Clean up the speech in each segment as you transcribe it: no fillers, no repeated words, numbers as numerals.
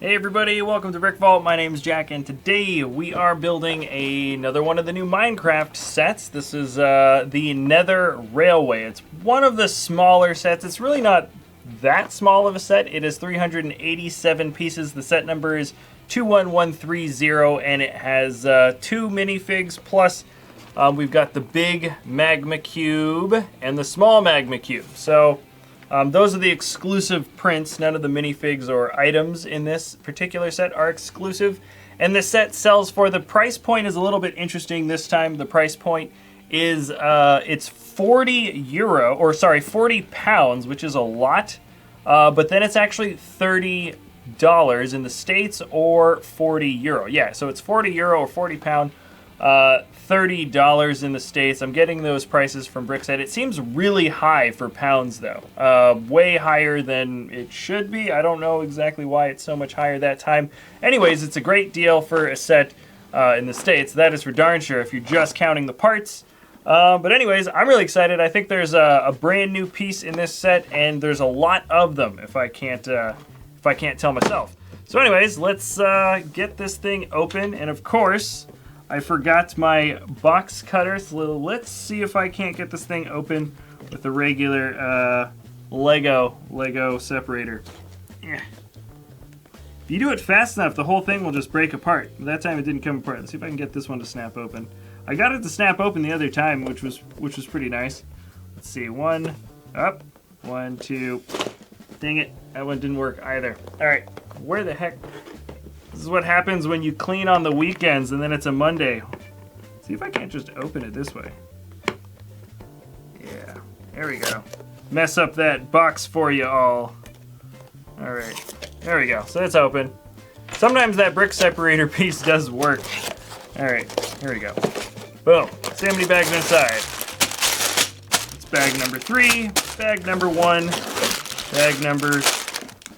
Hey everybody, welcome to BrickVault. My name's Jack, and today we are building another one of the new Minecraft sets. This is the Nether Railway. It's one of the smaller sets. It's really not that small of a set. It is 387 pieces. The set number is 21130, and it has 2 minifigs, plus we've got the big magma cube and the small magma cube. So those are the exclusive prints. None of the minifigs or items in this particular set are exclusive. And this set sells for, the price point is a little bit interesting this time. The price point is, it's 40 pounds, which is a lot. But then it's actually $30 in the States, or 40 euro. Yeah, so it's 40 euro or 40 pound. $30 in the States. I'm getting those prices from BrickVault. It seems really high for pounds though. Way higher than it should be. I don't know exactly why it's so much higher that time. Anyways, it's a great deal for a set in the States. That is for darn sure if you're just counting the parts. But anyways, I'm really excited. I think there's a brand new piece in this set, and there's a lot of them if I can't tell myself. So anyways, let's get this thing open, and of course, I forgot my box cutter, so let's see if I can't get this thing open with a regular Lego separator. Yeah. If you do it fast enough, the whole thing will just break apart. That time it didn't come apart. Let's see if I can get this one to snap open. I got it to snap open the other time, which was pretty nice. Let's see, one up, 1, 2. Dang it, that one didn't work either. All right, where the heck? This is what happens when you clean on the weekends and then it's a Monday. See if I can't just open it this way. Yeah, there we go. Mess up that box for you all. All right, there we go. So it's open. Sometimes that brick separator piece does work. All right, here we go. Boom, see how many bags inside. It's bag number 3, bag number 1, bag number,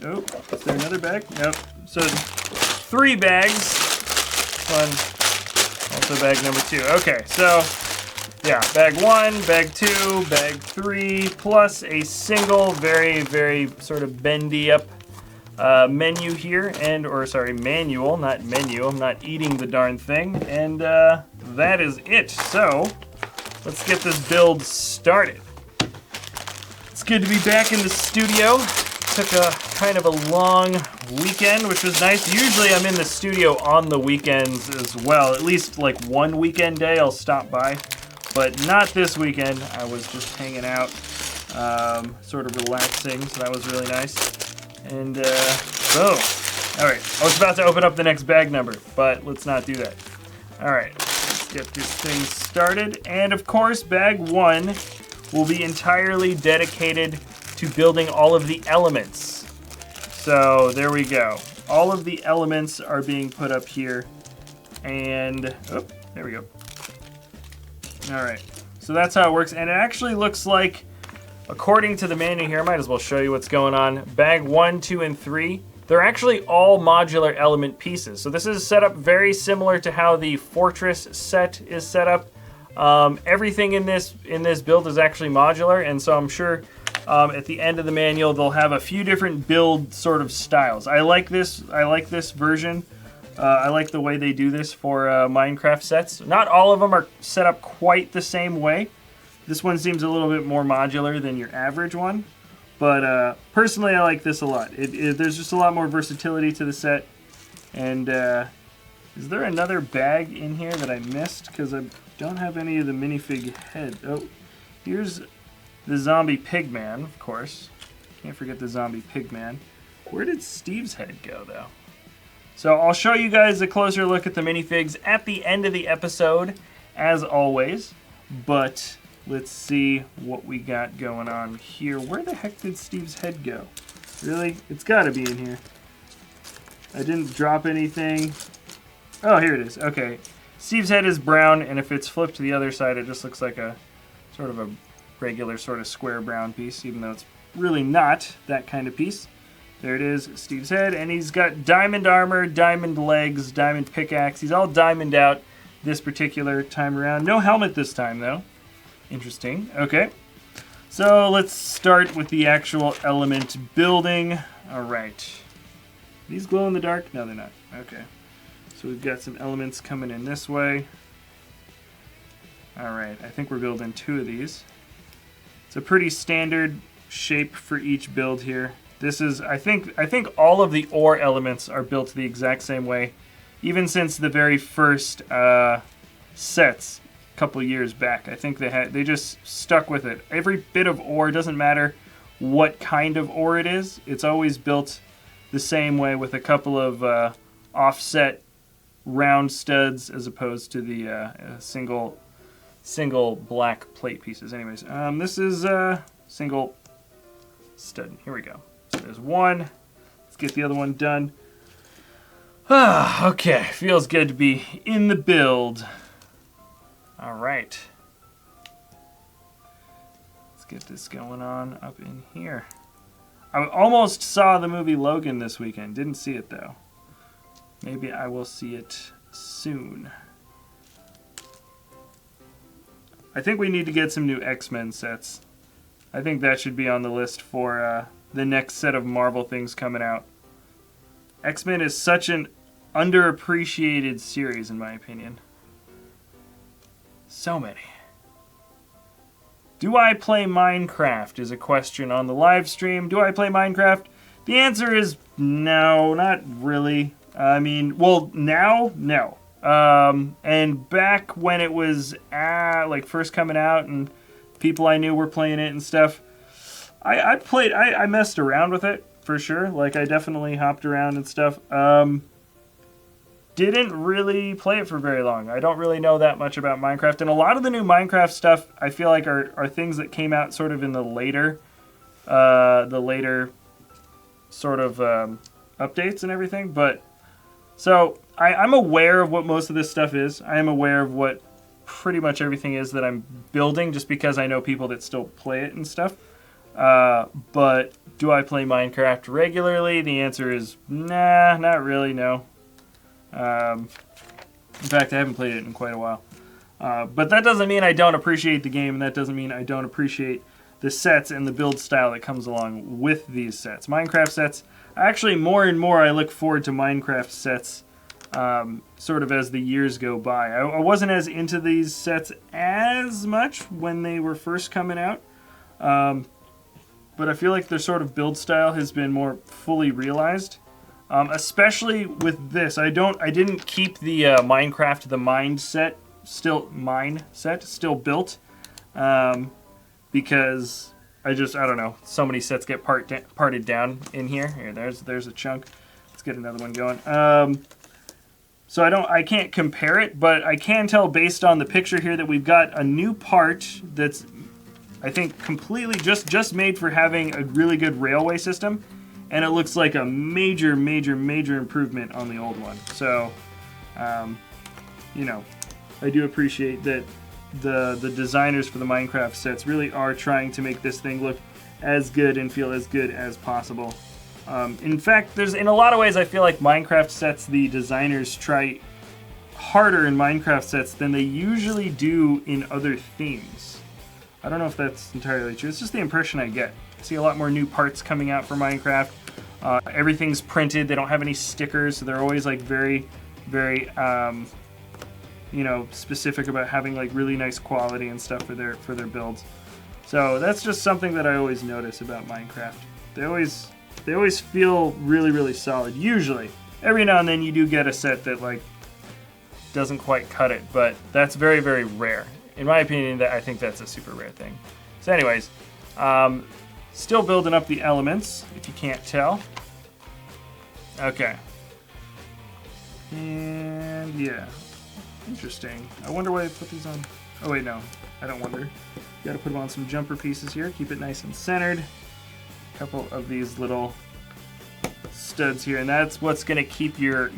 oh, is there another bag? Nope. So 3 bags. One, also bag number 2. Okay, so yeah, bag 1, bag 2, bag 3, plus a single, very sort of bendy up menu here, manual, not menu. I'm not eating the darn thing, and that is it. So let's get this build started. It's good to be back in the studio. Took a kind of a long weekend, which was nice. Usually I'm in the studio on the weekends as well. At least like one weekend day I'll stop by, but not this weekend. I was just hanging out, sort of relaxing, so that was really nice. And boom. All right, I was about to open up the next bag number, but let's not do that. All right, let's get this thing started. And of course, bag 1 will be entirely dedicated to building all of the elements. So there we go. All of the elements are being put up here, and oh, there we go. All right, so that's how it works, and it actually looks like, according to the manual here, I might as well show you what's going on. Bag 1, 2, and 3, they're actually all modular element pieces. So this is set up very similar to how the Fortress set is set up. Everything in this build is actually modular, and so I'm sure at the end of the manual they'll have a few different build sort of styles. I like this version. I like the way they do this for Minecraft sets. Not all of them are set up quite the same way. This one seems a little bit more modular than your average one, but personally I like this a lot. There's just a lot more versatility to the set. And is there another bag in here that I missed? Because I don't have any of the minifig head. Oh, here's the zombie pigman, of course. Can't forget the zombie pigman. Where did Steve's head go, though? So I'll show you guys a closer look at the minifigs at the end of the episode, as always. But let's see what we got going on here. Where the heck did Steve's head go? Really? It's got to be in here. I didn't drop anything. Oh, here it is. Okay. Steve's head is brown, and if it's flipped to the other side, it just looks like a sort of a regular sort of square brown piece, even though it's really not that kind of piece. There it is, Steve's head, and he's got diamond armor, diamond legs, diamond pickaxe. He's all diamond out this particular time around. No helmet this time, though. Interesting. Okay. So let's start with the actual element building. All right. These glow in the dark? No, they're not. Okay. So we've got some elements coming in this way. Alright, I think we're building 2 of these. It's a pretty standard shape for each build here. This is, I think all of the ore elements are built the exact same way, even since the very first sets a couple years back. I think they just stuck with it. Every bit of ore, doesn't matter what kind of ore it is, it's always built the same way with a couple of offset round studs as opposed to the single black plate pieces. Anyways, this is single stud. Here we go. So there's one. Let's get the other one done. Okay, feels good to be in the build. All right. Let's get this going on up in here. I almost saw the movie Logan this weekend. Didn't see it though. Maybe I will see it soon. I think we need to get some new X-Men sets. I think that should be on the list for the next set of Marvel things coming out. X-Men is such an underappreciated series, in my opinion. So many. Do I play Minecraft is a question on the live stream. Do I play Minecraft? The answer is no, not really. I mean, well, now, no. And back when it was like first coming out and people I knew were playing it and stuff, I messed around with it for sure. Like I definitely hopped around and stuff. Didn't really play it for very long. I don't really know that much about Minecraft, and a lot of the new Minecraft stuff I feel like are things that came out sort of in the later sort of updates and everything. But so I'm aware of what most of this stuff is. I am aware of what pretty much everything is that I'm building, just because I know people that still play it and stuff. But do I play Minecraft regularly? The answer is nah, not really, no. In fact, I haven't played it in quite a while. But that doesn't mean I don't appreciate the game, and that doesn't mean I don't appreciate the sets and the build style that comes along with these sets. Minecraft sets, actually more and more I look forward to Minecraft sets sort of as the years go by. I wasn't as into these sets as much when they were first coming out. But I feel like their sort of build style has been more fully realized. Especially with this, I didn't keep the Minecraft the Mine set still built, because I don't know, so many sets get parted down in here. Here, there's a chunk. Let's get another one going. So I can't compare it, but I can tell based on the picture here that we've got a new part that's, I think, completely just made for having a really good railway system. And it looks like a major, major, major improvement on the old one. So, you know, I do appreciate that the designers for the Minecraft sets really are trying to make this thing look as good and feel as good as possible. In fact, in a lot of ways, I feel like Minecraft sets, the designers try harder in Minecraft sets than they usually do in other themes. I don't know if that's entirely true. It's just the impression I get. I see a lot more new parts coming out for Minecraft. Everything's printed. They don't have any stickers, so they're always like very, very, you know, specific about having like really nice quality and stuff for their builds. So that's just something that I always notice about Minecraft. They always feel really, really solid. Usually, every now and then you do get a set that like doesn't quite cut it, but that's very, very rare. In my opinion, I think that's a super rare thing. So, anyways. Still building up the elements, if you can't tell. Okay. And yeah. Interesting. I wonder why I put these on. Oh wait, no. I don't wonder. You gotta put them on some jumper pieces here. Keep it nice and centered. A couple of these little studs here, and that's what's gonna keep your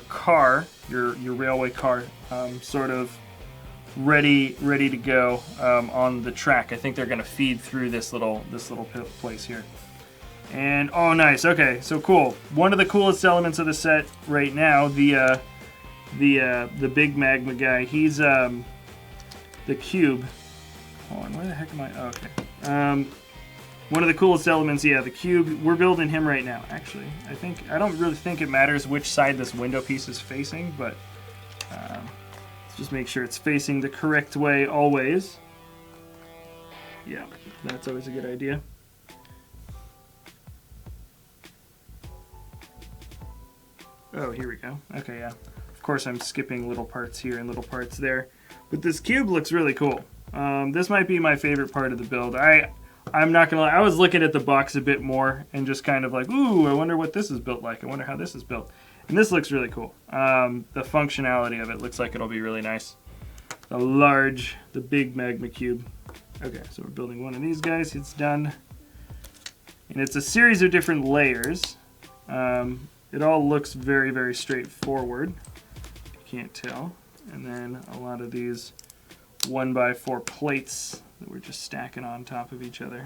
car, your railway car, sort of ready to go on the track. I think they're gonna feed through this little place here. And oh, nice. Okay, so cool. One of the coolest elements of the set right now, the big magma guy. He's the cube. Hold on, where the heck am I? Oh, okay. One of the coolest elements, yeah, the cube. We're building him right now, actually. I don't really think it matters which side this window piece is facing, but let's just make sure it's facing the correct way always. Yeah, that's always a good idea. Oh, here we go. Okay, yeah. Of course, I'm skipping little parts here and little parts there. But this cube looks really cool. This might be my favorite part of the build. I'm not gonna lie, I was looking at the box a bit more and just kind of like, ooh, I wonder what this is built like. I wonder how this is built. And this looks really cool. The functionality of it looks like it'll be really nice. The big magma cube. Okay, so we're building one of these guys. It's done. And it's a series of different layers. It all looks very, very straightforward. You can't tell. And then a lot of these 1x4 plates that we're just stacking on top of each other.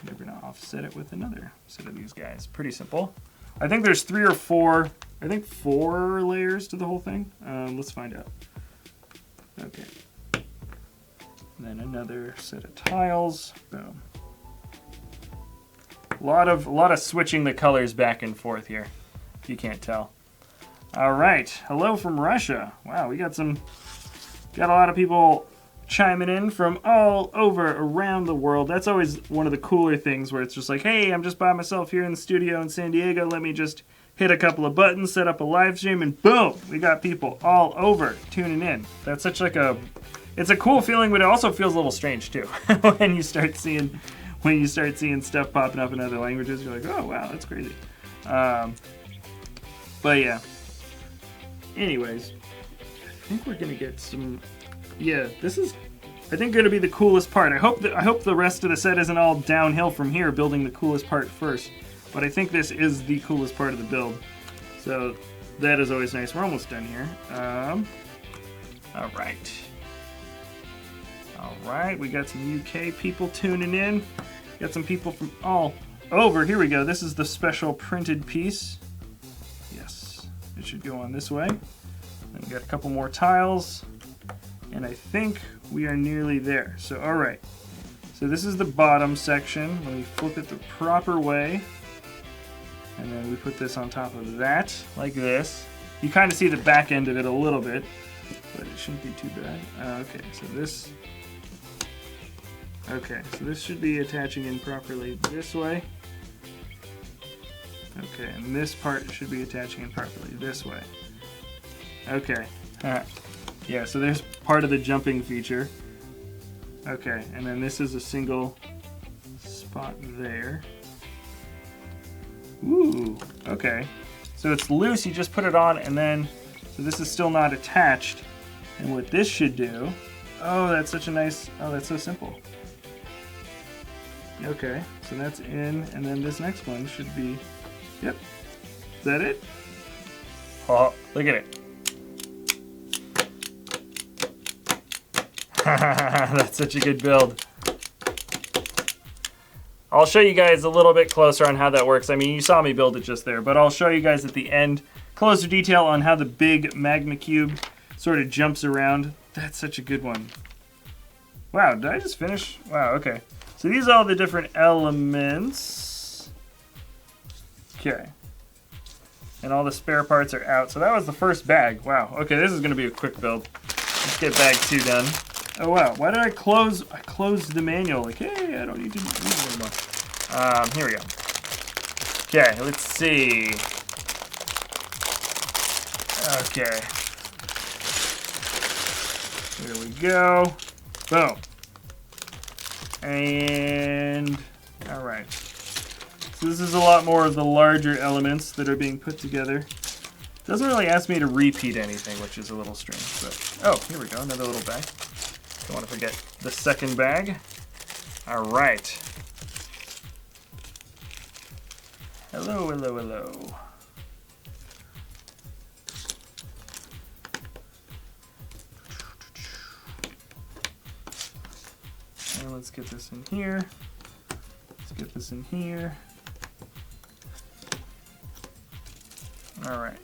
We're going to offset it with another set of these guys. Pretty simple. I think there's 3 or 4, I think 4 layers to the whole thing. Let's find out. Okay. And then another set of tiles. Boom. A lot of switching the colors back and forth here, if you can't tell. All right, hello from Russia. Wow, we got a lot of people chiming in from all over around the world. That's always one of the cooler things where it's just like, hey, I'm just by myself here in the studio in San Diego. Let me just hit a couple of buttons, set up a live stream, and boom, we got people all over tuning in. That's such like it's a cool feeling, but it also feels a little strange too when you start seeing stuff popping up in other languages. You're like, oh wow, that's crazy. But yeah. Anyways, I think we're gonna get some. Yeah, this is, I think, going to be the coolest part. I hope the rest of the set isn't all downhill from here, building the coolest part first. But I think this is the coolest part of the build. So that is always nice. We're almost done here. All right. We got some UK people tuning in. Got some people from all over. Here we go. This is the special printed piece. Yes, it should go on this way. Then we got a couple more tiles. And I think we are nearly there. So, all right. So this is the bottom section. Let me flip it the proper way. And then we put this on top of that, like this. You kind of see the back end of it a little bit, but it shouldn't be too bad. Okay, so this should be attaching in properly this way. Okay, and this part should be attaching in properly this way. Okay. Yeah, so there's part of the jumping feature. Okay, and then this is a single spot there. Ooh, okay. So it's loose, you just put it on, and then, so this is still not attached. And what this should do, oh, that's such a nice, oh, that's so simple. Okay, so that's in, and then this next one should be, yep. Is that it? Oh, look at it. That's such a good build. I'll show you guys a little bit closer on how that works. I mean, you saw me build it just there, but I'll show you guys at the end closer detail on how the big magma cube sort of jumps around. That's such a good one. Wow, did I just finish? Wow, okay. So these are all the different elements. Okay. And all the spare parts are out. So that was the first bag. Wow, okay, this is gonna be a quick build. Let's get bag 2 done. Oh wow, why did I close? I closed the manual. Like, hey, I don't need to use it anymore. Here we go. Okay, let's see. Okay. There we go. Boom. And, all right. So this is a lot more of the larger elements that are being put together. Doesn't really ask me to repeat anything, which is a little strange, but, oh, here we go, another little bag. Don't want to forget the second bag. All right. Hello, hello, hello. And let's get this in here. Let's get this in here. All right.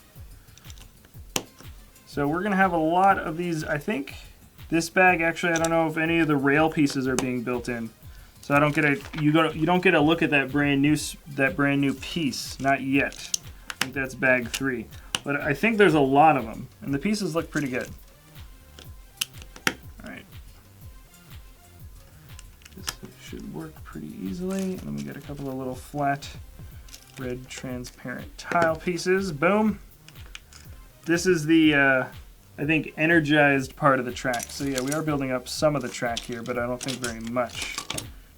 So we're gonna have a lot of these, I think. This bag, actually, I don't know if any of the rail pieces are being built in. So I don't get a you don't get a look at that brand new piece, not yet. I think that's bag 3, but I think there's a lot of them, and the pieces look pretty good. All right, this should work pretty easily. And then we get a couple of little flat red transparent tile pieces. Boom. This is the I think energized part of the track. So yeah, we are building up some of the track here, but I don't think very much.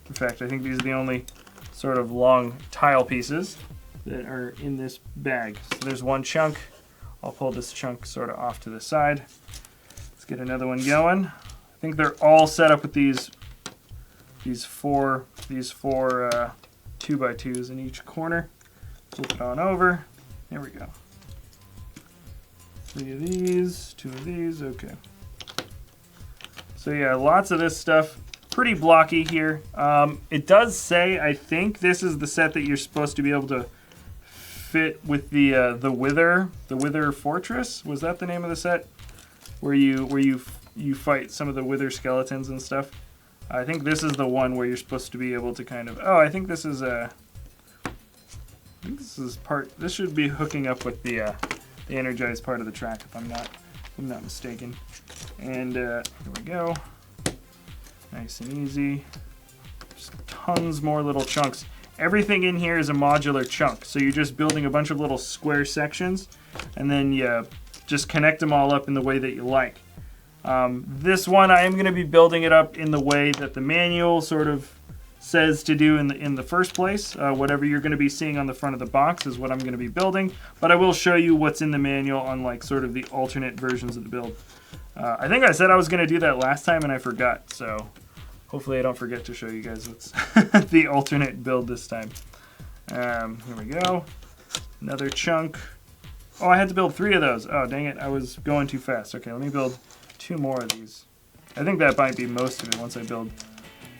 In fact, I think these are the only sort of long tile pieces that are in this bag. So there's one chunk. I'll pull this chunk sort of off to the side. Let's get another one going. I think they're all set up with these four 2x2s in each corner. Flip it on over. There we go. 3 of these, 2 of these, okay. So yeah, lots of this stuff. Pretty blocky here. It does say, I think this is the set that you're supposed to be able to fit with the Wither Fortress. Was that the name of the set? Where you fight some of the Wither skeletons and stuff. I think this is the one where you're supposed to be able to kind of. Oh, I think this is this should be hooking up with the energized part of the track, if I'm not mistaken. And here we go. Nice and easy. Just tons more little chunks. Everything in here is a modular chunk, so you're just building a bunch of little square sections, and then you just connect them all up in the way that you like. This one, I am going to be building it up in the way that the manual sort of says to do in the first place. Whatever you're going to be seeing on the front of the box is what I'm going to be building, but I will show you what's in the manual on like sort of the alternate versions of the build. I think I said I was going to do that last time and I forgot, so hopefully I don't forget to show you guys what's the alternate build this time. Here we go. Another chunk. Oh, I had to build 3 of those. Oh, dang it. I was going too fast. Okay, let me build 2 more of these. I think that might be most of it once I build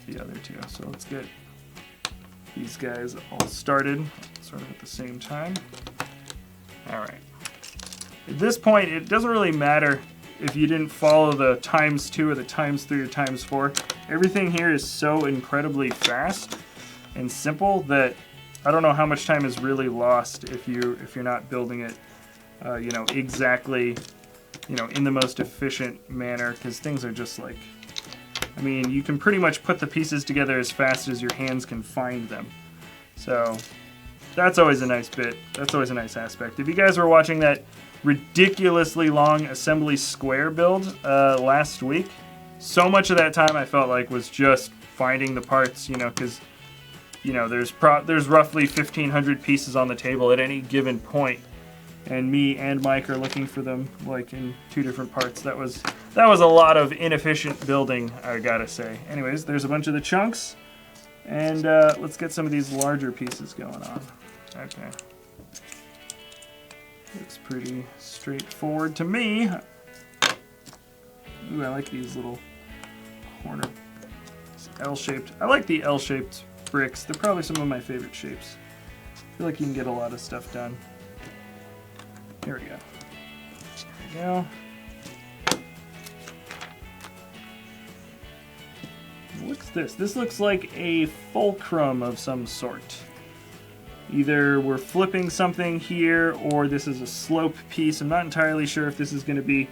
the other 2. So let's get these guys all started sort of at the same time. All right. At this point, it doesn't really matter if you didn't follow the ×2 or the ×3 or ×4. Everything here is so incredibly fast and simple that I don't know how much time is really lost if you're not building it, you know, exactly, you know, in the most efficient manner, because things are just like, I mean, you can pretty much put the pieces together as fast as your hands can find them. So that's always a nice bit. That's always a nice aspect. If you guys were watching that ridiculously long assembly square build last week, so much of that time I felt like was just finding the parts, you know, because, you know, there's roughly 1,500 pieces on the table at any given point, and me and Mike are looking for them like in 2 different parts. That was a lot of inefficient building, I gotta say. Anyways, there's a bunch of the chunks, and let's get some of these larger pieces going on. Okay. Looks pretty straightforward to me. Ooh, I like these little corner L-shaped. I like the L-shaped bricks. They're probably some of my favorite shapes. I feel like you can get a lot of stuff done. Here we go. There we go. What's this? This looks like a fulcrum of some sort. Either we're flipping something here, or this is a slope piece. I'm not entirely sure if this is going to be...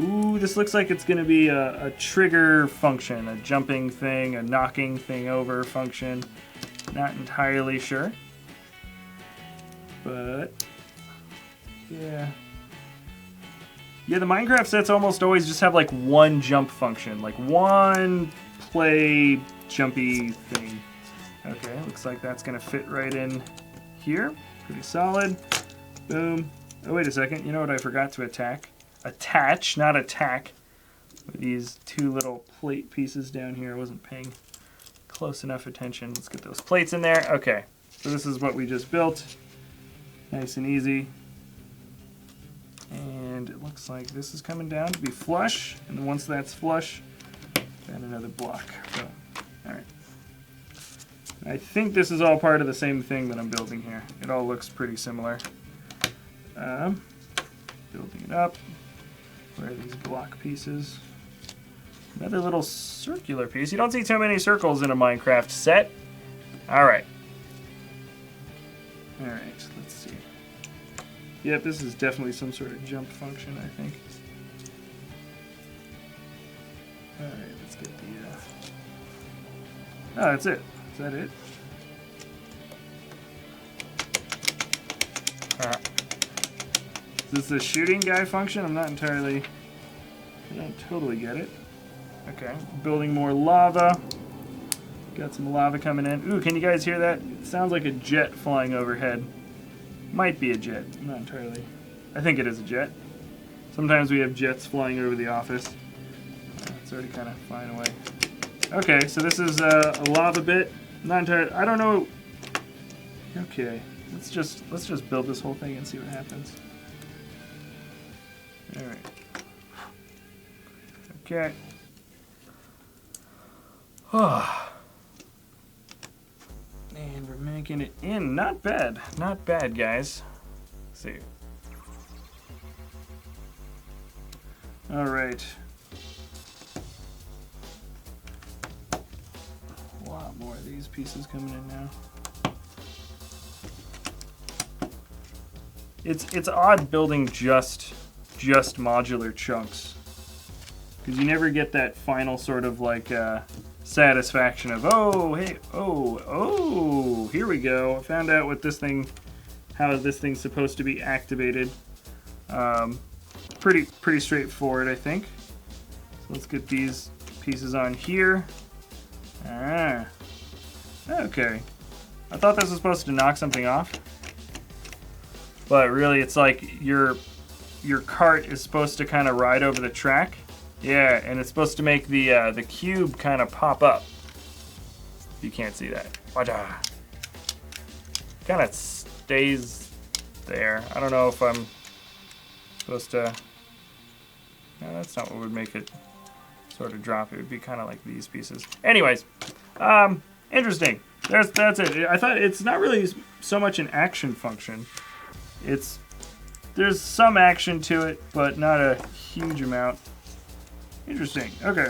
Ooh, this looks like it's going to be a trigger function, a jumping thing, a knocking thing over function. Not entirely sure. But, yeah. Yeah, the Minecraft sets almost always just have like one jump function, like one play jumpy thing. Okay, looks like that's going to fit right in here. Pretty solid. Boom. Oh, wait a second. You know what I forgot to attach, not attack. These 2 little plate pieces down here. I wasn't paying close enough attention. Let's get those plates in there. Okay, so this is what we just built. Nice and easy. And it looks like this is coming down to be flush. And then once that's flush, then another block. So, all right. I think this is all part of the same thing that I'm building here. It all looks pretty similar. Building it up. Where are these block pieces? Another little circular piece. You don't see too many circles in a Minecraft set. All right. All right, let's see. Yep, this is definitely some sort of jump function, I think. All right, let's get the... Oh, that's it. Is that it? Is this the shooting guy function? I'm not entirely... I don't totally get it. Okay, building more lava. Got some lava coming in. Ooh, can you guys hear that? It sounds like a jet flying overhead. Might be a jet. I'm not entirely... I think it is a jet. Sometimes we have jets flying over the office. It's already kind of flying away. Okay, so this is a lava bit. Not entirely... I don't know... Okay, let's just build this whole thing and see what happens. All right. Okay. And we're making it in. Not bad. Not bad, guys. Let's see. All right. A lot more of these pieces coming in now. It's odd building just modular chunks, because you never get that final sort of like satisfaction of, oh hey, oh here we go, I found out what this thing, how this thing's supposed to be activated. Pretty straightforward, I think. So let's get these pieces on here. Okay, I thought this was supposed to knock something off, but really it's like your cart is supposed to kind of ride over the track. Yeah, and it's supposed to make the cube kind of pop up. You can't see that. Kind of stays there. I don't know if I'm supposed to... No, that's not what would make it sort of drop. It would be kind of like these pieces. Anyways, interesting. That's it. I thought it's not really so much an action function. There's some action to it, but not a huge amount. Interesting. Okay.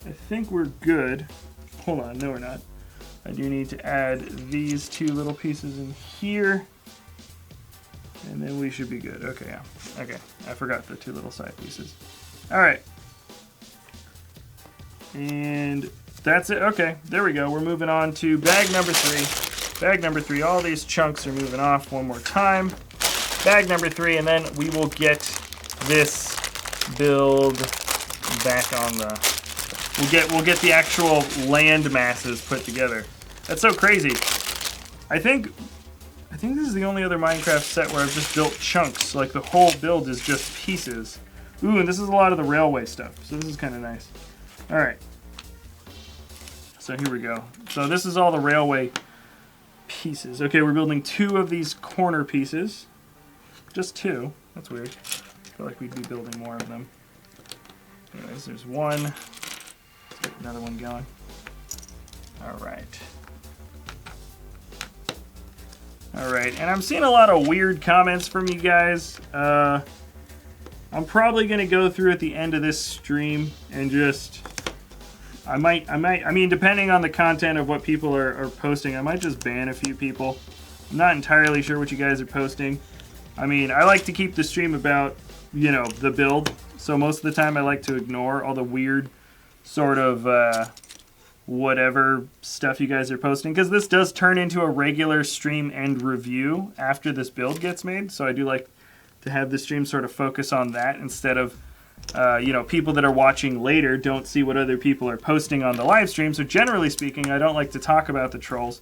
I think we're good. Hold on. No, we're not. I do need to add these two little pieces in here. And then we should be good. Okay, yeah. Okay. I forgot the two little side pieces. All right. And that's it. Okay. There we go. We're moving on to bag number 3. Bag number 3. All these chunks are moving off one more time. Bag number 3, and then we will get this build back on the... We'll get the actual land masses put together. That's so crazy. I think this is the only other Minecraft set where I've just built chunks. Like the whole build is just pieces. Ooh, and this is a lot of the railway stuff, so this is kind of nice. All right. So here we go. So this is all the railway pieces. Okay, we're building 2 of these corner pieces. Just 2. That's weird. I feel like we'd be building more of them. Anyways, there's 1. Let's get another one going. Alright. Alright, and I'm seeing a lot of weird comments from you guys. I'm probably going to go through at the end of this stream and just... I mean, depending on the content of what people are posting, I might just ban a few people. I'm not entirely sure what you guys are posting. I mean, I like to keep the stream about, you know, the build. So most of the time I like to ignore all the weird sort of whatever stuff you guys are posting. Because this does turn into a regular stream and review after this build gets made. So I do like to have the stream sort of focus on that instead of, you know, people that are watching later don't see what other people are posting on the live stream. So generally speaking, I don't like to talk about the trolls.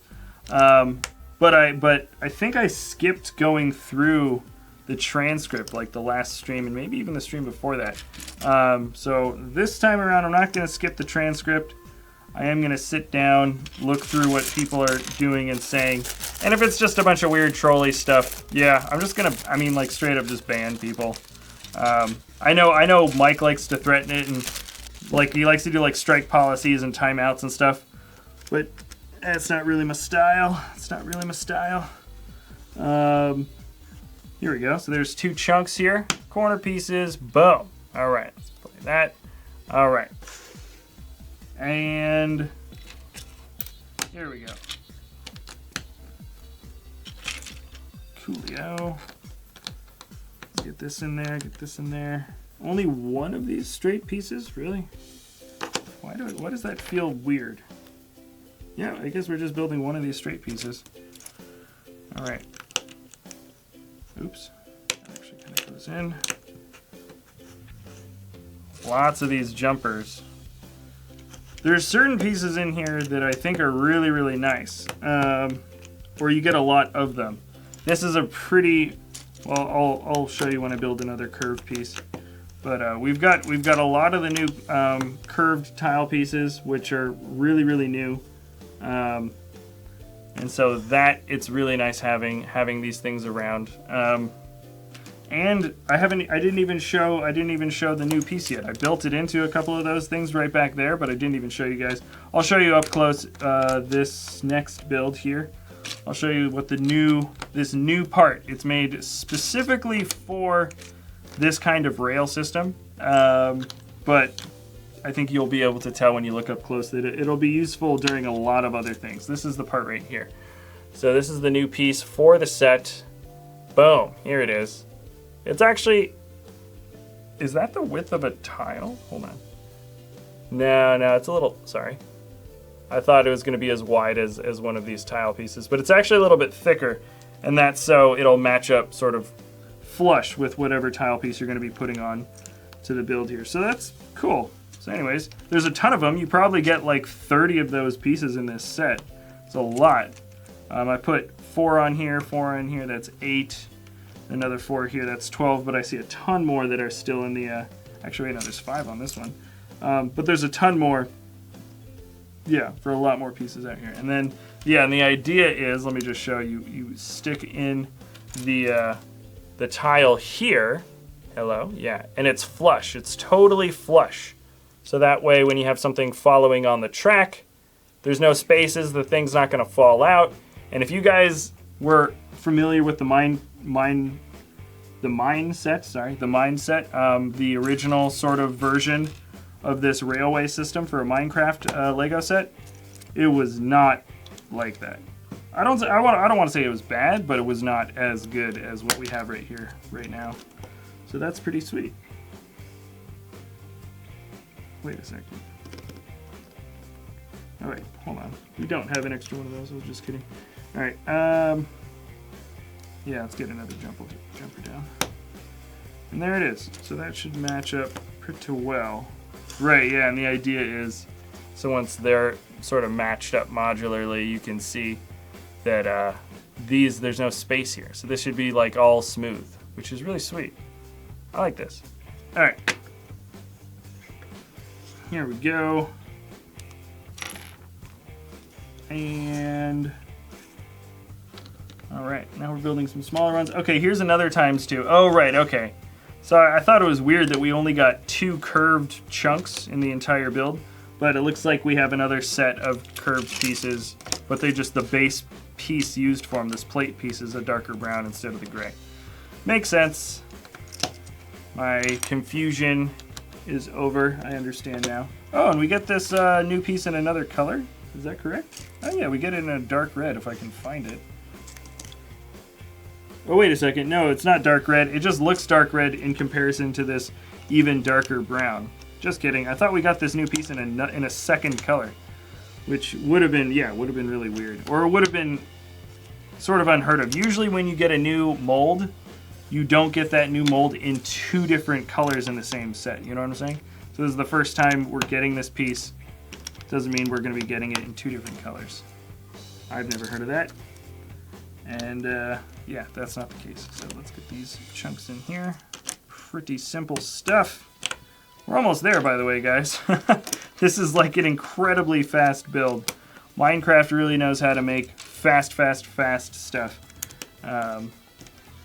But I think I skipped going through the transcript like the last stream and maybe even the stream before that. So this time around, I'm not going to skip the transcript. I am going to sit down, look through what people are doing and saying. And if it's just a bunch of weird trolley stuff, yeah, I'm just going to, I mean, like straight up just ban people. I know Mike likes to threaten it and like he likes to do like strike policies and timeouts and stuff. But that's not really my style. It's not really my style. Here we go. So there's 2 chunks here. Corner pieces. Boom. All right. Let's play that. All right. And here we go. Coolio. Let's get this in there, get this in there. Only one of these straight pieces? Really? Why does that feel weird? Yeah, I guess we're just building one of these straight pieces. All right. Oops. That actually kind of goes in. Lots of these jumpers. There's certain pieces in here that I think are really, really nice. Or you get a lot of them. This is a pretty, well, I'll show you when I build another curved piece. But we've got a lot of the new curved tile pieces, which are really, really new. And so it's really nice having these things around. And I didn't even show the new piece yet. I built it into a couple of those things right back there, but I didn't even show you guys. I'll show you up close this next build here. I'll show you what this new part. It's made specifically for this kind of rail system, but I think you'll be able to tell when you look up close that it'll be useful during a lot of other things. This is the part right here. So this is the new piece for the set. Boom, here it is. It's actually, is that the width of a tile? Hold on. No, it's a little, sorry. I thought it was going to be as wide as one of these tile pieces, but it's actually a little bit thicker, and that's so it'll match up sort of flush with whatever tile piece you're going to be putting on to the build here. So that's cool. So anyways, there's a ton of them. You probably get like 30 of those pieces in this set. It's a lot. I put 4 on here, that's 8. Another 4 here, that's 12, but I see a ton more that are still in the, actually, no, there's 5 on this one. But there's a ton more, yeah, for a lot more pieces out here. And then, yeah, and the idea is, let me just show you, you stick in the tile here, hello, yeah, and it's flush, it's totally flush. So that way, when you have something following on the track, there's no spaces, the thing's not gonna fall out. And if you guys were familiar with the mine set, the original sort of version of this railway system for a Minecraft Lego set, it was not like that. I don't want to say it was bad, but it was not as good as what we have right here, right now. So that's pretty sweet. Wait a second. All right, hold on. We don't have an extra one of those. I was just kidding. All right. Yeah, let's get another jumper down. And there it is. So that should match up pretty well. Right, yeah, and the idea is, so once they're sort of matched up modularly, you can see that there's no space here. So this should be like all smooth, which is really sweet. I like this. All right. Here we go. And all right, now we're building some smaller ones. Okay, here's another ×2. Oh, right, okay. So I thought it was weird that we only got 2 curved chunks in the entire build, but it looks like we have another set of curved pieces, but they're just the base piece used for them. This plate piece is a darker brown instead of the gray. Makes sense. My confusion is over. I understand now. Oh, and we get this new piece in another color. Is that correct? Oh yeah, we get it in a dark red if I can find it. Oh, wait a second. No, it's not dark red. It just looks dark red in comparison to this even darker brown. Just kidding. I thought we got this new piece in a second color, which would have been, yeah, would have been really weird. Or it would have been sort of unheard of. Usually when you get a new mold, you don't get that new mold in 2 different colors in the same set. You know what I'm saying? So this is the first time we're getting this piece. Doesn't mean we're going to be getting it in 2 different colors. I've never heard of that. And yeah, that's not the case. So let's get these chunks in here. Pretty simple stuff. We're almost there, by the way, guys. This is like an incredibly fast build. Minecraft really knows how to make fast stuff.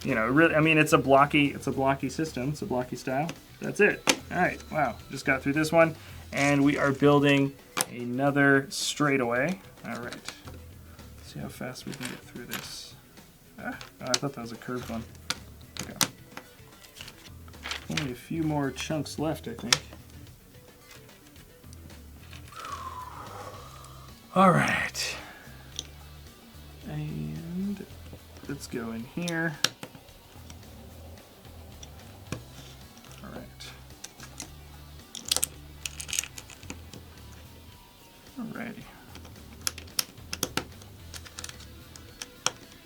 You know, really, I mean, it's a blocky system. It's a blocky style. That's it. All right, wow, just got through this one, and we are building another straightaway. All right, let's see how fast we can get through this. Oh, I thought that was a curved one. Okay. Only a few more chunks left, I think. All right. And let's go in here. All right. Alrighty.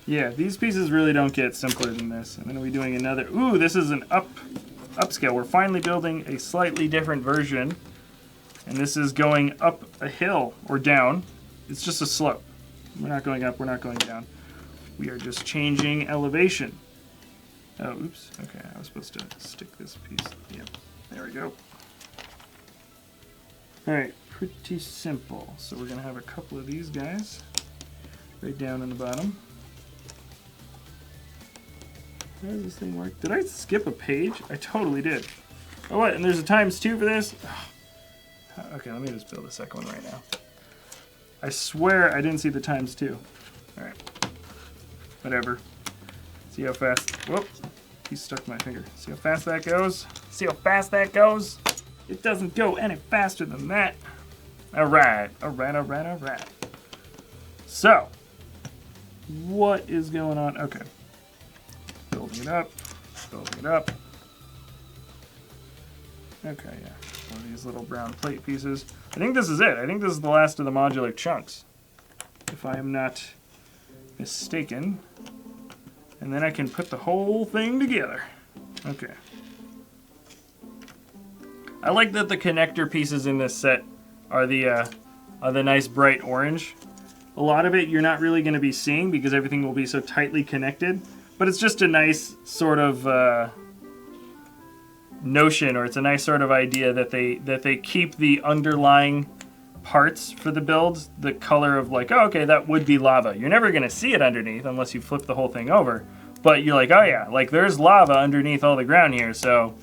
Yeah, these pieces really don't get simpler than this. And then are we doing another? Ooh, this is an upscale. We're finally building a slightly different version. And this is going up a hill or down. It's just a slope. We're not going up, we're not going down. We are just changing elevation. Oh, oops. Okay, I was supposed to stick this piece. Yep, there we go. Alright, pretty simple. So we're going to have a couple of these guys right down in the bottom. How does this thing work? Did I skip a page? I totally did. Oh, what? And there's a ×2 for this? Okay, let me just build a second one right now. I swear I didn't see the ×2. Alright. Whatever. See how fast... Whoop! He stuck my finger. See how fast that goes? See how fast that goes? It doesn't go any faster than that. Alright. Alright, alright, alright. So, what is going on? Okay. Building it up. Building it up. Okay, yeah. One of these little brown plate pieces. I think this is it. I think this is the last of the modular chunks, if I am not mistaken. And then I can put the whole thing together. Okay. I like that the connector pieces in this set are the nice bright orange. A lot of it you're not really going to be seeing because everything will be so tightly connected, but it's just a nice sort of notion, or it's a nice sort of idea that they keep the underlying parts for the build the color of like, oh, okay, that would be lava. You're never going to see it underneath unless you flip the whole thing over, but you're like, oh yeah, like there's lava underneath all the ground here, so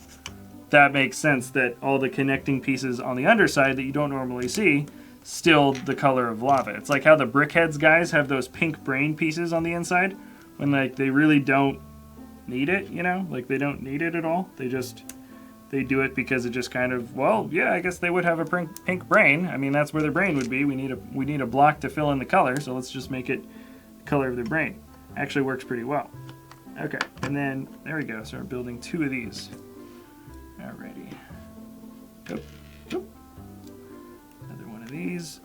that makes sense that all the connecting pieces on the underside that you don't normally see still the color of lava. It's like how the BrickHeads guys have those pink brain pieces on the inside when like they really don't need it, you know, like they don't need it at all. They do it because it just kind of, well, yeah, I guess they would have a pink brain. I mean, that's where their brain would be. We need a block to fill in the color, so let's just make it the color of their brain. Actually works pretty well. Okay, and then there we go. So we're building 2 of these. Alrighty. Oop, oop. Another one of these.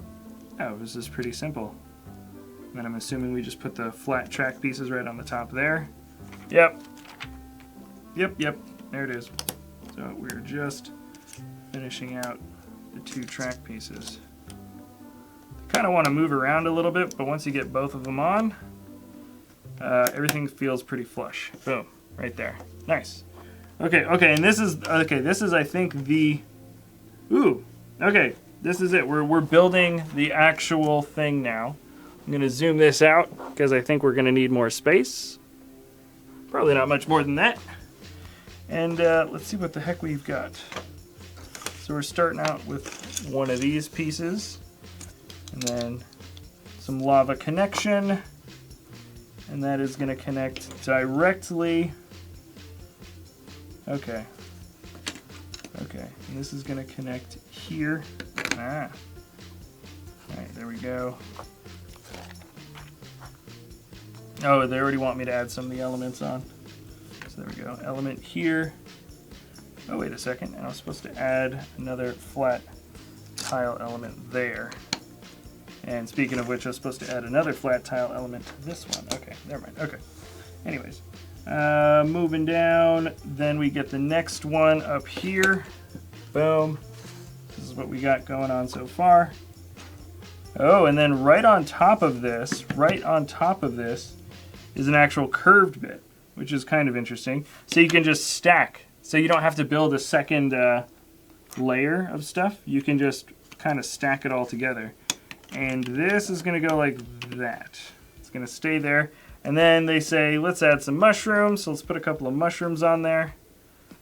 Oh, this is pretty simple. And then I'm assuming we just put the flat track pieces right on the top there. Yep. Yep, yep. There it is. So we're just finishing out the 2 track pieces. Kind of want to move around a little bit, but once you get both of them on, everything feels pretty flush. Boom, right there. Nice. Okay, okay, and this is I think the, ooh, okay, this is it. We're building the actual thing now. I'm gonna zoom this out because I think we're gonna need more space. Probably not much more than that. And let's see what the heck we've got. So we're starting out with one of these pieces, and then some lava connection, and that is going to connect directly. Okay. Okay, and this is going to connect here. Ah. All right, there we go. Oh, they already want me to add some of the elements on. So there we go, element here. Oh, wait a second, and I was supposed to add another flat tile element there. And speaking of which, I was supposed to add another flat tile element to this one. Okay, never mind, okay. Anyways, moving down, then we get the next one up here. Boom. This is what we got going on so far. Oh, and then right on top of this is an actual curved bit, which is kind of interesting. So you can just stack. So you don't have to build a second layer of stuff. You can just kind of stack it all together. And this is going to go like that. It's going to stay there. And then they say, let's add some mushrooms. So let's put a couple of mushrooms on there.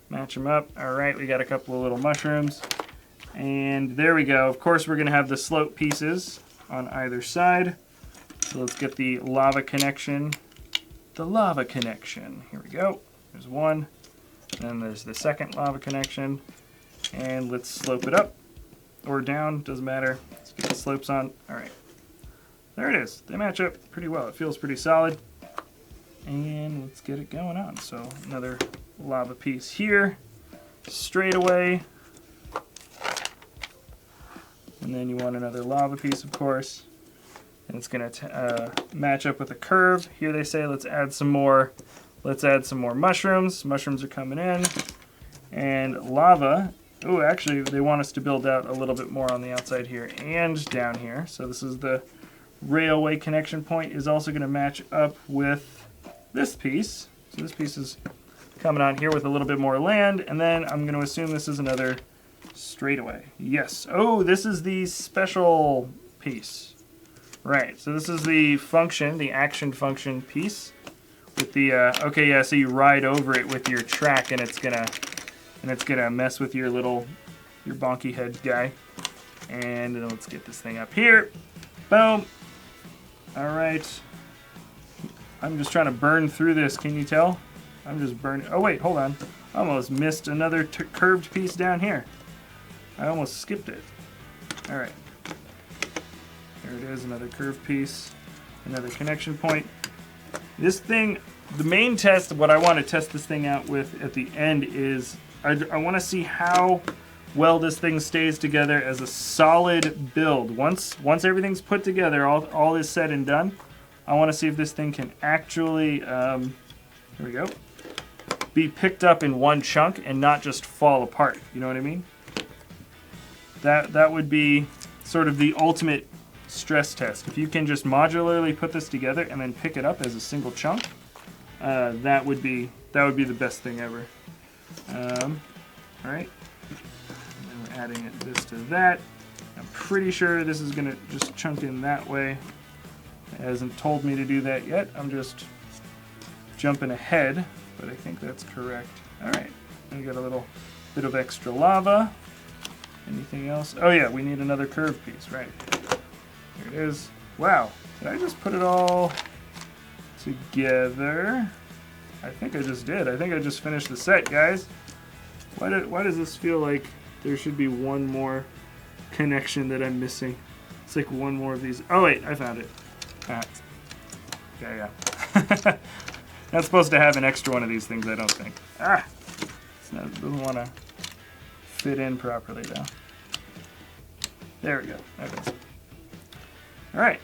Match them up. All right, we got a couple of little mushrooms. And there we go. Of course, we're going to have the slope pieces on either side. So let's get the lava connection. The lava connection. Here we go. There's one. And then there's the second lava connection. And let's slope it up or down. Doesn't matter. Let's get the slopes on. All right. There it is. They match up pretty well. It feels pretty solid. And let's get it going on. So another lava piece here, straight away. And then you want another lava piece, of course. And it's going to match up with a curve. Here they say let's add some more. Let's add some more mushrooms. Mushrooms are coming in. And lava. Oh, actually, they want us to build out a little bit more on the outside here and down here. So this is the railway connection point. Is also going to match up with this piece. So this piece is coming on here with a little bit more land. And then I'm going to assume this is another straightaway. Yes. Oh, this is the special piece. Right. So this is the function, the action function piece. With the okay, yeah. So you ride over it with your track, and it's gonna mess with your bonky head guy. And then let's get this thing up here. Boom. All right. I'm just trying to burn through this. Can you tell? I'm just burning. Oh wait, hold on. I almost missed another curved piece down here. I almost skipped it. All right. There it is, another curved piece, another connection point. This thing, the main test, what I want to test this thing out with at the end is, I want to see how well this thing stays together as a solid build. Once everything's put together, all is said and done, I want to see if this thing can actually, here we go, be picked up in one chunk and not just fall apart. You know what I mean? That would be sort of the ultimate stress test. If you can just modularly put this together and then pick it up as a single chunk, that would be the best thing ever. All right. And then we're adding this to that. I'm pretty sure this is gonna just chunk in that way. It hasn't told me to do that yet. I'm just jumping ahead, but I think that's correct. All right. We got a little bit of extra lava. Anything else? Oh yeah, we need another curved piece, right? Here it is. Wow, did I just put it all together? I think I just did. I think I just finished the set, guys. Why does this feel like there should be one more connection that I'm missing? It's like one more of these. Oh wait, I found it. Ah. Yeah. Not supposed to have an extra one of these things, I don't think. Ah, it doesn't want to fit in properly though. There we go. Okay. All right.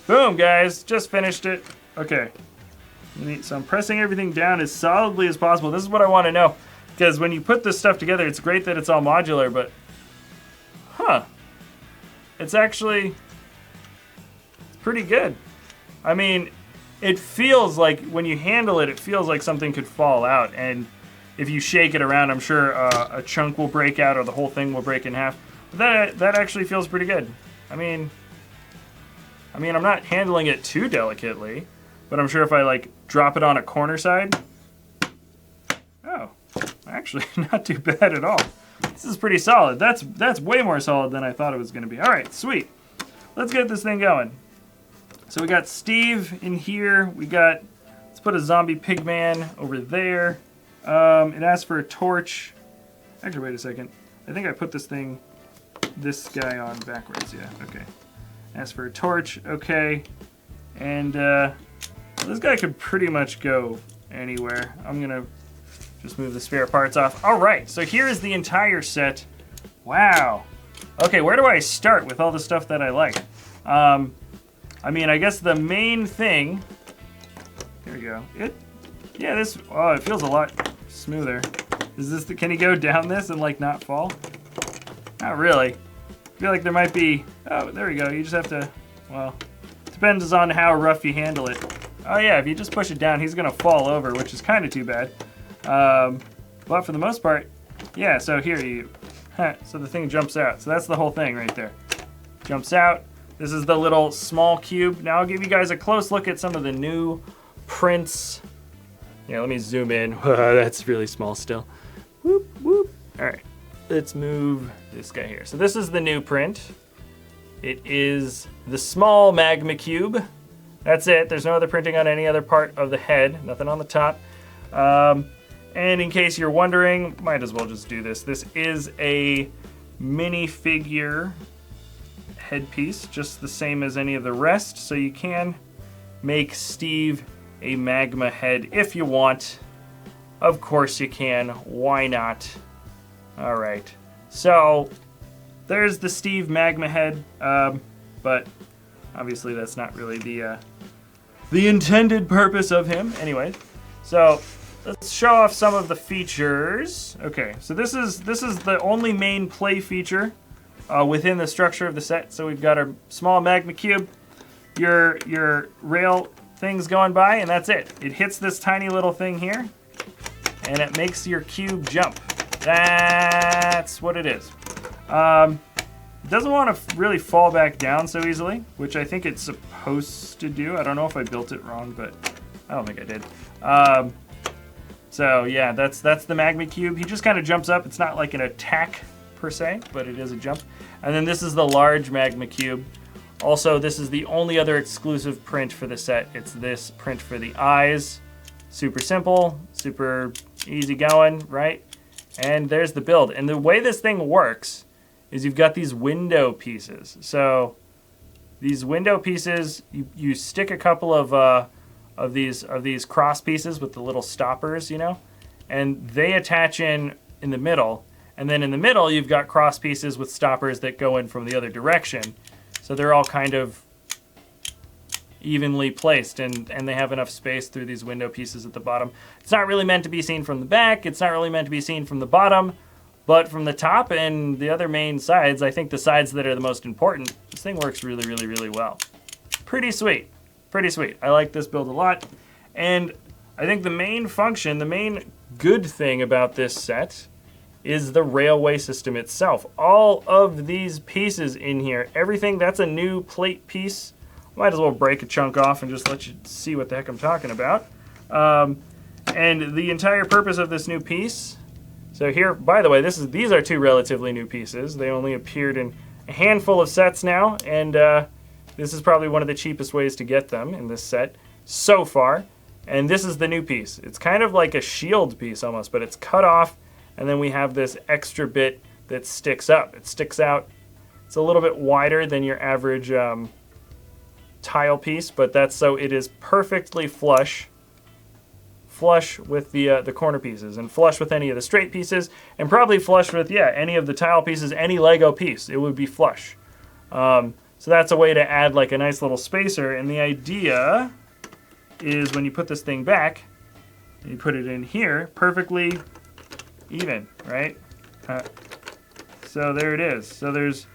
Boom, guys. Just finished it. Okay. So I'm pressing everything down as solidly as possible. This is what I want to know. Because when you put this stuff together, it's great that it's all modular, but... It's actually... It's pretty good. I mean, it feels like, when you handle it, it feels like something could fall out. And if you shake it around, I'm sure a chunk will break out or the whole thing will break in half. But that actually feels pretty good. I mean, I'm not handling it too delicately, but I'm sure if I like drop it on a corner side, oh, actually not too bad at all. This is pretty solid. That's way more solid than I thought it was going to be. All right, sweet. Let's get this thing going. So we got Steve in here. Let's put a zombie pigman over there. It asks for a torch. Actually, wait a second. I think I put this guy on backwards. Yeah, okay. Ask for a torch. Okay. And this guy could pretty much go anywhere. I'm going to just move the spare parts off. All right, so here's the entire set. Wow. Okay, where do I start with all the stuff that I like? I mean, I guess the main thing... Here we go. It feels a lot smoother. Can he go down this and like not fall? Not really. I feel like there might be, oh, there we go. You just have to, well, depends on how rough you handle it. Oh yeah, if you just push it down, he's gonna fall over, which is kind of too bad. But for the most part, yeah, so here so the thing jumps out. So that's the whole thing right there. Jumps out. This is the little small cube. Now I'll give you guys a close look at some of the new prints. Yeah, let me zoom in. That's really small still. Whoop, whoop. All right, let's move this guy here. So this is the new print. It is the small magma cube. That's it. There's no other printing on any other part of the head. Nothing on the top. And in case you're wondering, might as well just do this. This is a minifigure headpiece, just the same as any of the rest. So you can make Steve a magma head if you want. Of course you can. Why not? All right. So there's the Steve magma head, but obviously that's not really the intended purpose of him. Anyway, so let's show off some of the features. Okay, so this is the only main play feature within the structure of the set. So we've got our small magma cube, your rail things going by, and that's it. It hits this tiny little thing here, and it makes your cube jump. That's what it is. It doesn't want to really fall back down so easily, which I think it's supposed to do. I don't know if I built it wrong, but I don't think I did. So yeah, that's the magma cube. He just kind of jumps up. It's not like an attack per se, but it is a jump. And then this is the large magma cube. Also, this is the only other exclusive print for the set. It's this print for the eyes. Super simple, super easy going, right? And there's the build. And the way this thing works is you've got these window pieces. So these window pieces, you stick a couple of these cross pieces with the little stoppers, you know, and they attach in the middle. And then in the middle, you've got cross pieces with stoppers that go in from the other direction. So they're all kind of evenly placed, and they have enough space through these window pieces at the bottom. It's not really meant to be seen from the back. It's not really meant to be seen from the bottom, but from the top and the other main sides, I think the sides that are the most important, this thing works really, really, really well. Pretty sweet. Pretty sweet. I like this build a lot. And I think the main function, the main good thing about this set is the railway system itself. All of these pieces in here, everything, that's a new plate piece. Might as well break a chunk off and just let you see what the heck I'm talking about. And the entire purpose of this new piece, so here, by the way, these are two relatively new pieces. They only appeared in a handful of sets now, and this is probably one of the cheapest ways to get them in this set so far. And this is the new piece. It's kind of like a shield piece almost, but it's cut off, and then we have this extra bit that sticks up. It sticks out. It's a little bit wider than your average tile piece, but that's so it is perfectly flush with the corner pieces, and flush with any of the straight pieces, and probably flush with, yeah, any of the tile pieces, any Lego piece. It would be flush. So that's a way to add like a nice little spacer, and the idea is when you put this thing back, and you put it in here, perfectly even, right? So there it is. So there's,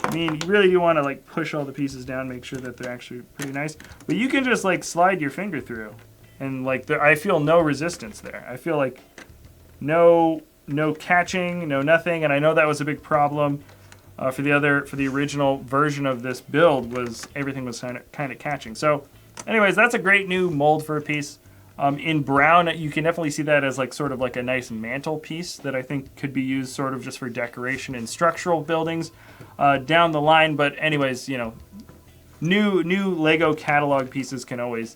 I mean, you really do want to like push all the pieces down, make sure that they're actually pretty nice. But you can just like slide your finger through, and like I feel no resistance there. I feel like no catching, no nothing. And I know that was a big problem for the original version of this build, was everything was kind of catching. So anyways, that's a great new mold for a piece. In brown, you can definitely see that as like sort of like a nice mantle piece that I think could be used sort of just for decoration in structural buildings down the line. But anyways, you know, new Lego catalog pieces can always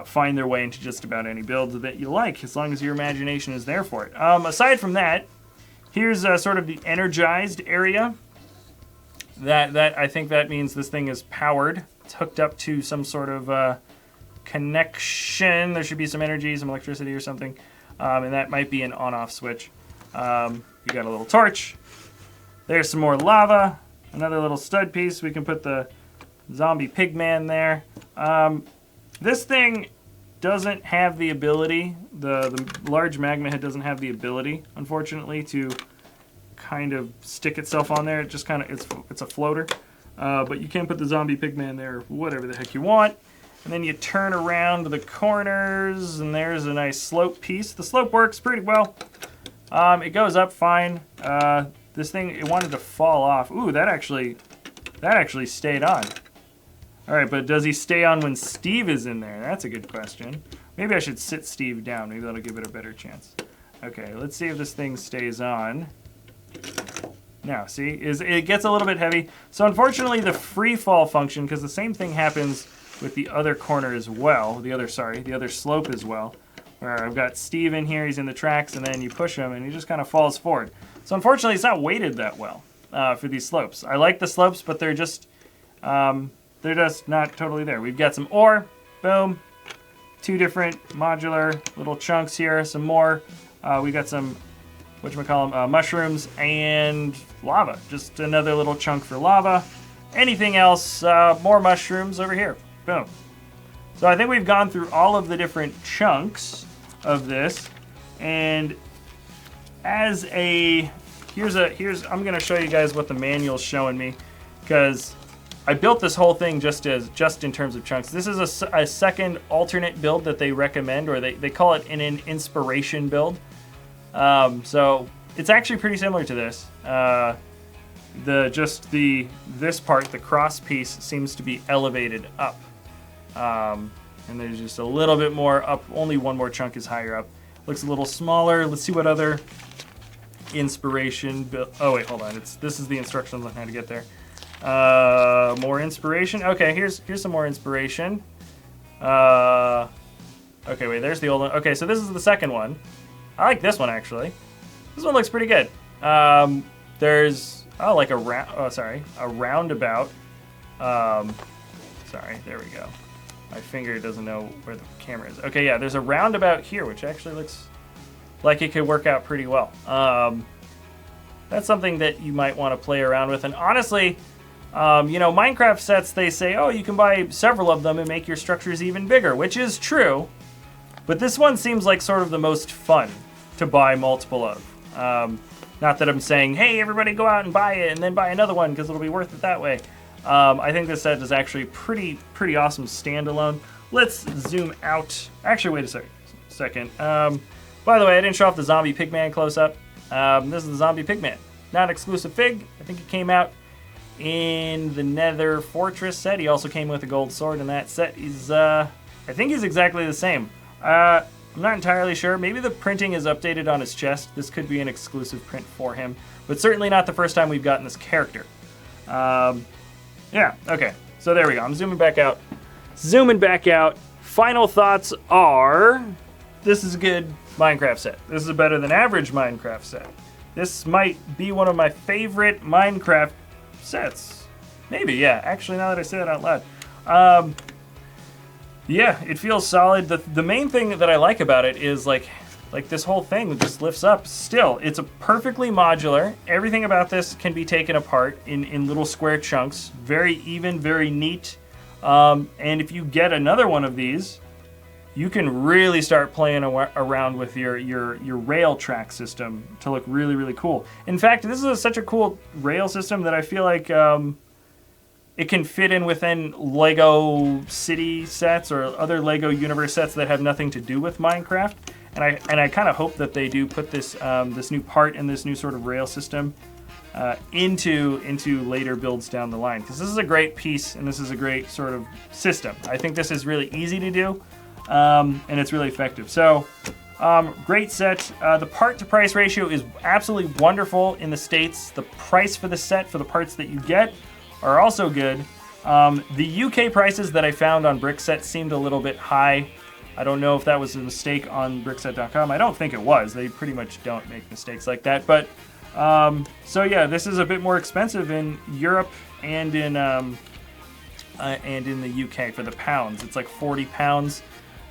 find their way into just about any build that you like, as long as your imagination is there for it. Aside from that, here's sort of the energized area. That I think that means this thing is powered. It's hooked up to some sort of connection. There should be some energy, some electricity or something, and that might be an on-off switch. You got a little torch. There's some more lava. Another little stud piece. We can put the zombie pigman there. This thing doesn't have the ability, the large magma head doesn't have the ability, unfortunately, to kind of stick itself on there. It just kind of, it's a floater. But you can put the zombie pigman there, whatever the heck you want. And then you turn around the corners, and there's a nice slope piece. The slope works pretty well. It goes up fine. This thing, it wanted to fall off. Ooh, that actually stayed on. All right, but does he stay on when Steve is in there? That's a good question. Maybe I should sit Steve down. Maybe that'll give it a better chance. Okay, let's see if this thing stays on. Now, see, it gets a little bit heavy. So unfortunately, the free fall function, because the same thing happens with the other corner as well, the other slope as well, where I've got Steve in here, he's in the tracks, and then you push him, and he just kind of falls forward. So unfortunately, it's not weighted that well. for these slopes. I like the slopes, but they're just not totally there. We've got some ore, boom, 2 different modular little chunks here, some more. We got some, whatchamacallem, mushrooms and lava. Just another little chunk for lava. Anything else, more mushrooms over here, boom. So I think we've gone through all of the different chunks of this, and as a, I'm gonna show you guys what the manual's showing me, because I built this whole thing just in terms of chunks. This is a second alternate build that they recommend, or they call it an inspiration build. So it's actually pretty similar to this. This part, the cross piece, seems to be elevated up. And there's just a little bit more up. Only one more chunk is higher up. Looks a little smaller. Let's see what other inspiration build. Oh wait, hold on. This is the instructions on how to get there. More inspiration. Okay, here's some more inspiration. Okay, wait. There's the old one. Okay, so this is the second one. I like this one actually. This one looks pretty good. There's like a roundabout. Sorry, there we go. My finger doesn't know where the camera is. Okay, yeah, there's a roundabout here, which actually looks like it could work out pretty well. That's something that you might want to play around with. And honestly, you know, Minecraft sets, they say, oh, you can buy several of them and make your structures even bigger, which is true. But this one seems like sort of the most fun to buy multiple of. Not that I'm saying, hey, everybody go out and buy it and then buy another one because it'll be worth it that way. I think this set is actually pretty awesome standalone. Let's zoom out. Actually, wait a second. By the way, I didn't show off the zombie pigman close up. This is the zombie pigman. Not exclusive fig. I think it came out in the Nether Fortress set. He also came with a gold sword in that set. I think he's exactly the same. I'm not entirely sure. Maybe the printing is updated on his chest. This could be an exclusive print for him, but certainly not the first time we've gotten this character. Yeah, okay. So there we go. I'm zooming back out. Final thoughts are, this is a good Minecraft set. This is a better than average Minecraft set. This might be one of my favorite Minecraft sets. Maybe, yeah. Actually, now that I say that out loud. Yeah, it feels solid. The main thing that I like about it is like this whole thing just lifts up. Still, it's a perfectly modular. Everything about this can be taken apart in little square chunks. Very even, very neat. And if you get another one of these, you can really start playing around with your rail track system to look really, really cool. In fact, this is such a cool rail system that I feel like it can fit in within Lego City sets or other Lego Universe sets that have nothing to do with Minecraft. And I kind of hope that they do put this this new part and this new sort of rail system into later builds down the line, because this is a great piece and this is a great sort of system. I think this is really easy to do, and it's really effective. So great set. The part to price ratio is absolutely wonderful in the States. The price for the set for the parts that you get are also good. The UK prices that I found on BrickSet seemed a little bit high. I don't know if that was a mistake on brickset.com. I don't think it was. They pretty much don't make mistakes like that. But so yeah, this is a bit more expensive in Europe and in the UK for the pounds. It's like 40 pounds.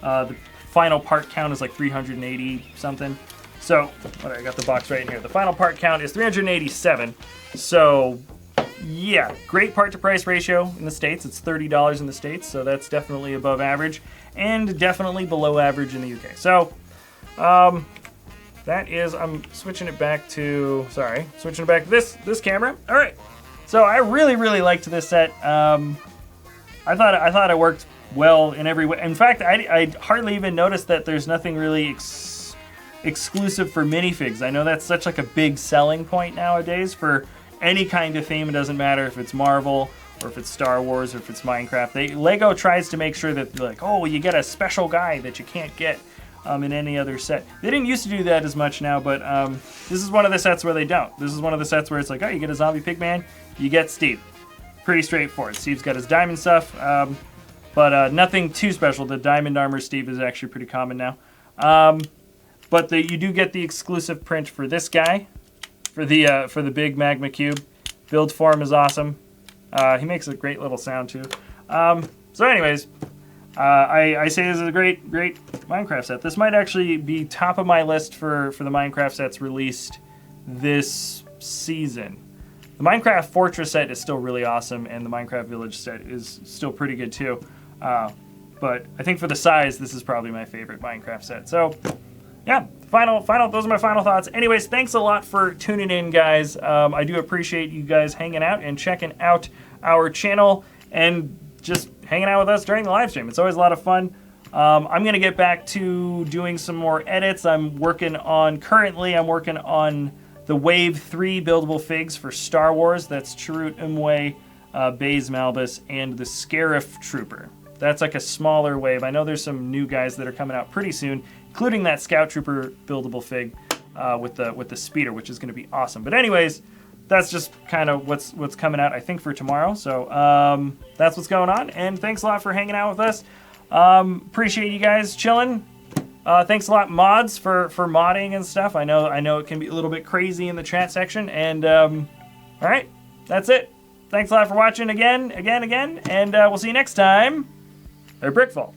The final part count is like 380 something. So I got the box right in here. The final part count is 387. So yeah, great part to price ratio in the States. It's $30 in the States, so that's definitely above average and definitely below average in the UK. So that is, I'm switching it back to, switching it back to this camera. All right, so I really liked this set. I thought it worked well in every way. In fact, I hardly even noticed that there's nothing really exclusive for minifigs. I know that's such like a big selling point nowadays for any kind of theme. It doesn't matter if it's Marvel or if it's Star Wars or if it's Minecraft. Lego tries to make sure that, like, oh, you get a special guy that you can't get in any other set. They didn't used to do that as much now, but this is one of the sets where they don't. This is one of the sets where it's like, oh, you get a zombie pigman, you get Steve. Pretty straightforward. Steve's got his diamond stuff, but nothing too special. The diamond armor Steve is actually pretty common now. But you do get the exclusive print for this guy, for the big magma cube, build form is awesome. He makes a great little sound too. So anyways, I say this is a great Minecraft set. This might actually be top of my list for the Minecraft sets released this season. The Minecraft Fortress set is still really awesome, and the Minecraft Village set is still pretty good too. But I think for the size, this is probably my favorite Minecraft set. So yeah, those are my final thoughts. Anyways, thanks a lot for tuning in, guys. I do appreciate you guys hanging out and checking out our channel and just hanging out with us during the live stream. It's always a lot of fun. I'm going to get back to doing some more edits. Currently I'm working on the Wave 3 buildable figs for Star Wars. That's Chirrut Imwe, Baze Malbus, and the Scarif Trooper. That's like a smaller wave. I know there's some new guys that are coming out pretty soon, including that Scout Trooper buildable fig with the speeder, which is going to be awesome. But anyways, that's just kind of what's coming out, I think, for tomorrow. So that's what's going on. And thanks a lot for hanging out with us. Appreciate you guys chilling. Thanks a lot, mods, for modding and stuff. I know it can be a little bit crazy in the chat section. And all right, that's it. Thanks a lot for watching again, and we'll see you next time at BrickVault.